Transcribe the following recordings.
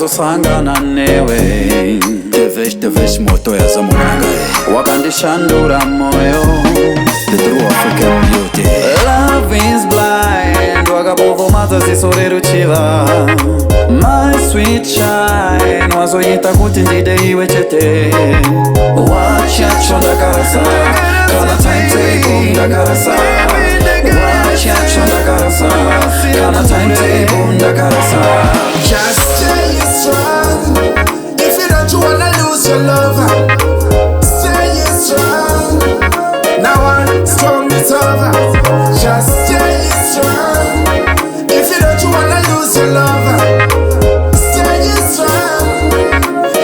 ndakazosangana newe. Devesh moto ya zamunangae wakandishandura moyo. The true African beauty. Love is blind wakapovomadza ziso reruchiva. My sweet shine wazoita kuti ndide iwe chete. Wachacho ndakarasa kana timetable ndakarasa. Wachacho ndakarasa kana timetable ndakarasa. Just stay strong. If you don't wanna lose your lover, stay strong. Now I'm strong, it's over. Just stay strong. If you don't wanna lose your lover, stay strong.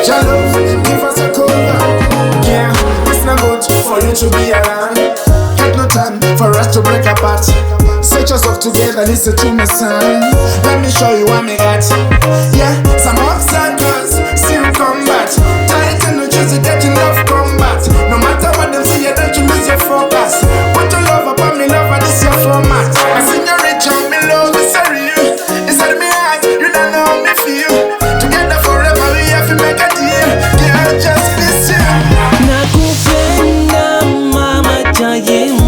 Your love, give us a cover. Yeah, it's not good for you to be around. Had no time for us to break apart. Set yourself together, listen to me, son. Let me show you what me got. Yeah, some obstacles still come back. Tight and no choose it that you love combat. No matter what them say, that you lose your focus. Put your love upon me, love, and this your format. I sing your rich on me, love, it's real. Inside me eyes, you don't know how me feel. Together forever, we have to make a deal. Yeah, just listen. Nakupenda mama chayemu.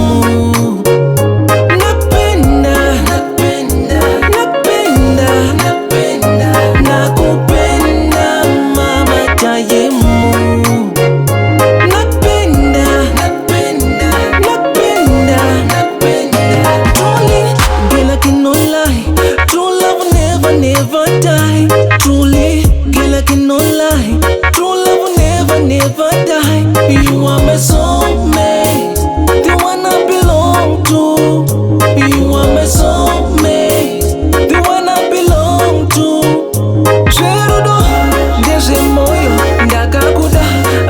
Never die. Truly, girl, I cannot lie. True love will never, never die. You are my soulmate, the one I belong to. You are my soulmate, the one I belong to. Zerudo, deze moyo, ndakakuda,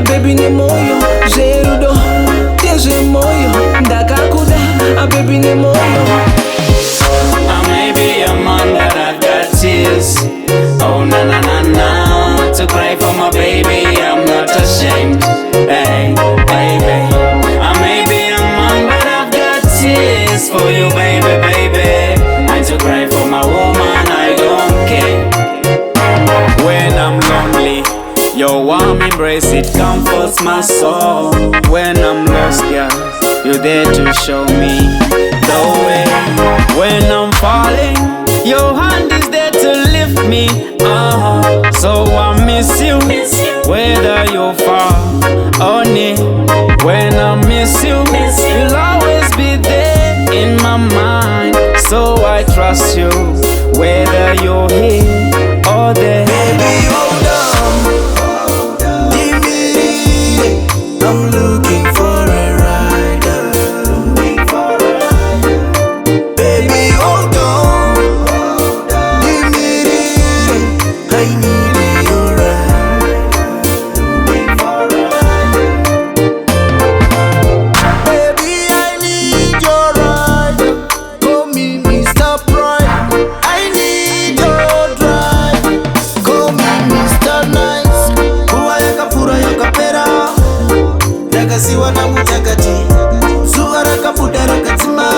baby ni moyo. Zerudo, deze moyo, ndakakuda, baby ni moyo. Maybe a man that I've got tears. Oh na na na na, to cry for my baby, I'm not ashamed. Hey, baby. I may be a man but I've got tears for you, baby, baby. And to cry for my woman, I don't care. When I'm lonely, your warm embrace, it comforts my soul. When I'm lost, girl, you're there to show me the way. When I'm falling, your hand is there to lift me. So I miss you, whether you're far or near. When I miss you, you'll always be there in my mind. So I trust you, whether you're here or there. Baby, hold on. Give me, I'm looking for a rider. Baby, hold on. Give me, I need your ride. Baby, I need your ride. Call me Mr. Pride. I need your drive. Call me Mr. Nice. Kuwa yakapura yakapera. Rakaziwa na mutakati. Zuwa rakafuda rakatima.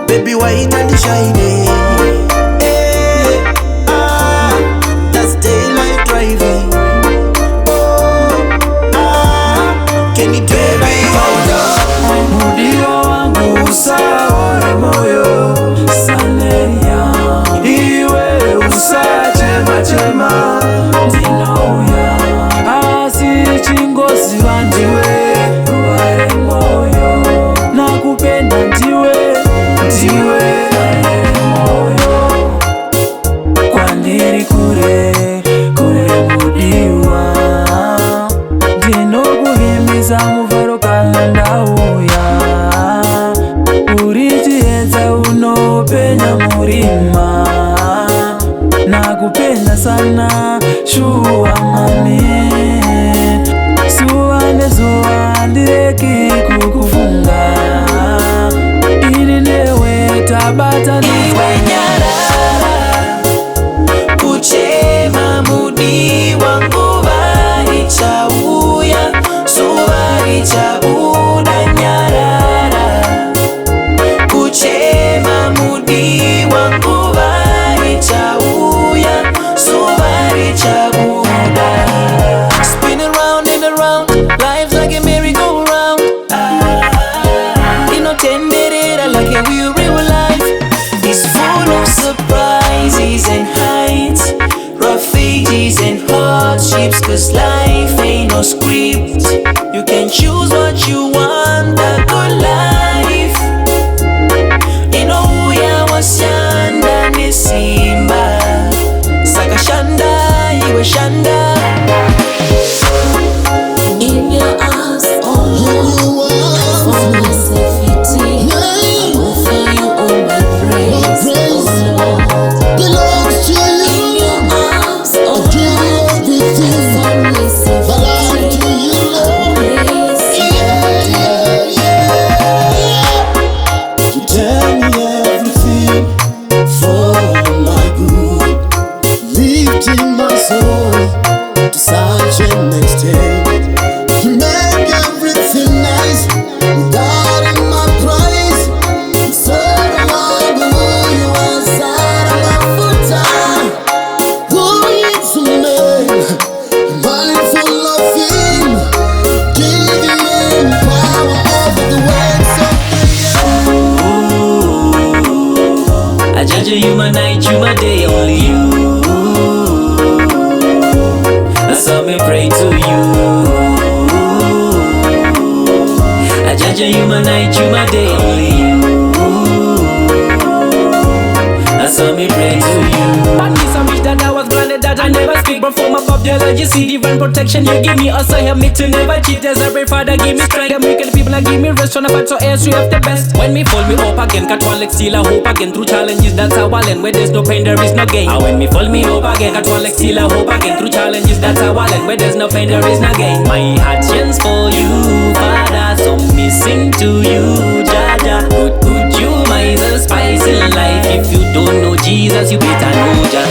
Baby, why it and shine? That's daylight driving. Can you tell me how Mudio wangu usawa moyo saneria. Iwe usachema chema ndinouya. Asi chingozi wandiwe kuware moyo. Nakupenda ndiwe, ndiwe ware moyo. Kwandiri kure, kure mudiwa. Ndinokuhimbiza muvharo kana ndauya. Urichiedza unopenya murima. Nakupenda sana shuwa mami. Zuva nezuva ndireki kukufunga. Ini newe tabata Iwe nyarara, kuchema mudi wangu vai chauya. Suva spin around. Life's like a merry-go-round. You know, tended like a real life. It's full of surprises and heights, rough ages and hardships. Cause life ain't no script. You can choose what you want, a good life. You know who ya washanda ni simba. Saka shanda, iwe shanda. In your arms, oh for my safety, I offer you all my praise, oh Lord. Belongs to In you. your arms, oh Give you everything. for my Belong safety, to you, Lord. praise Yeah, yeah. You tell me everything for my good, lifting my soul to such an extent. You make everything nice without in my price. So long you are sad my foot. Who is a man mindful of him, giving him power over the works of the earth. I judge you my night, you my day, only you. I saw me pray to you. I judge you my night, you my day, only you. I saw me pray to you. On this I wish that I was granted that I never speak. But from above your love you see divine protection you give me. Also help me to never cheat. As I pray Father give me strength. Them wicked people give me rest. Tryna fight so else you have the best. When me fall me up again, catch one leg still I hope again. Through challenges that's how I learn. Where there's no pain there is no gain. And when me fall me up again, catch one leg still I hope again. Through challenges that's how I learn. Where there's no pain there is no gain. My heart yearns for you, Father. So me sing to you, Jaja. Good you my the spice in life. If you don't know Jesus, you better know Jah.